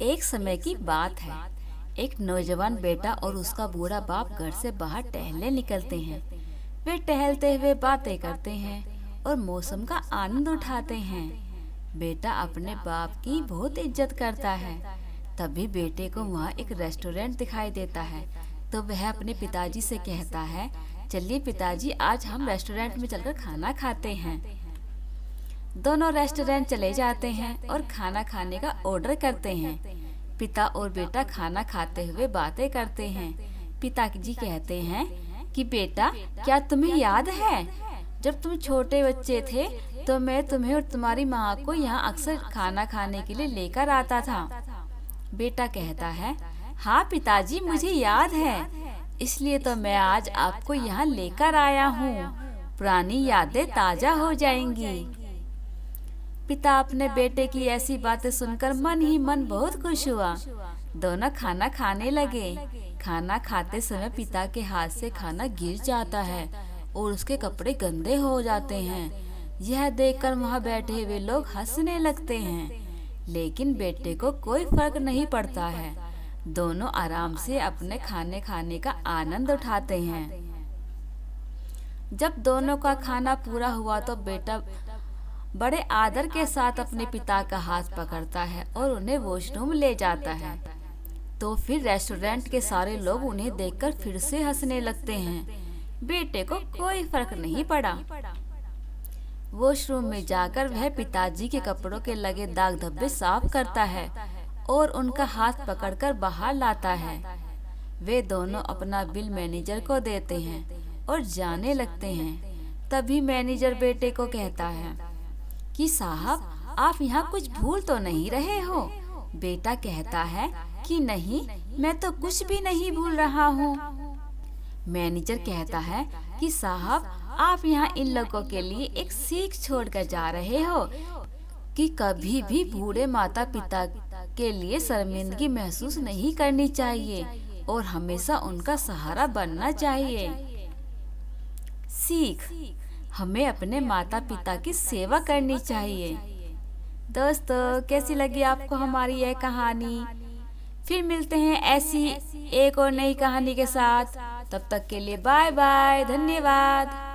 एक समय की बात है। एक नौजवान बेटा और उसका बूढ़ा बाप घर से बाहर टहलने निकलते हैं। वे टहलते हुए बातें करते हैं और मौसम का आनंद उठाते हैं। बेटा अपने बाप की बहुत इज्जत करता है। तभी बेटे को वहाँ एक रेस्टोरेंट दिखाई देता है, तो वह अपने पिताजी से कहता है, चलिए पिताजी, आज हम रेस्टोरेंट में चलकर खाना खाते हैं। दोनों रेस्टोरेंट चले जाते हैं और खाना खाने का ऑर्डर करते हैं। पिता और बेटा खाना खाते हुए बातें करते हैं। पिताजी कहते हैं कि बेटा, क्या तुम्हें याद है जब तुम छोटे बच्चे थे तो मैं तुम्हें और तुम्हारी माँ को यहाँ अक्सर खाना खाने के लिए लेकर आता था। बेटा कहता है, हाँ पिताजी, मुझे याद है, इसलिए तो मैं आज आपको यहाँ लेकर आया हूँ। पुरानी यादें ताजा हो जाएंगी। पिता अपने बेटे की ऐसी बातें सुनकर मन ही मन बहुत खुश हुआ। दोनों खाना खाने लगे। खाना खाते समय पिता के हाथ से खाना गिर जाता है और उसके कपड़े गंदे हो जाते हैं। यह देखकर वहाँ बैठे हुए लोग हंसने लगते हैं, लेकिन बेटे को कोई फर्क नहीं पड़ता है। दोनों आराम से अपने खाने खाने का आनंद उठाते हैं। जब दोनों का खाना पूरा हुआ तो बेटा बड़े आदर के साथ अपने पिता का हाथ पकड़ता है और उन्हें वॉशरूम ले जाता है। तो फिर रेस्टोरेंट के सारे लोग उन्हें देखकर फिर से हंसने लगते हैं। बेटे को कोई फर्क नहीं पड़ा। वॉशरूम में जाकर वह पिताजी के कपड़ों के लगे दाग धब्बे साफ करता है और उनका हाथ पकड़कर बाहर लाता है। वे दोनों अपना बिल मैनेजर को देते हैं और जाने लगते हैं। तभी मैनेजर बेटे को कहता है कि साहब, आप यहाँ कुछ भूल तो नहीं रहे हो? बेटा कहता है कि नहीं, मैं तो कुछ भी नहीं भूल रहा हूँ। मैनेजर कहता है कि साहब, आप यहाँ इन लोगों के लिए एक सीख छोड़कर जा रहे हो कि कभी भी बूढ़े माता पिता के लिए शर्मिंदगी महसूस नहीं करनी चाहिए और हमेशा उनका सहारा बनना चाहिए। सीख, हमें अपने माता पिता की सेवा करनी चाहिए। दोस्तों, कैसी लगी आपको हमारी यह कहानी? फिर मिलते हैं ऐसी एक और नई कहानी के साथ। तब तक के लिए बाय बाय, धन्यवाद।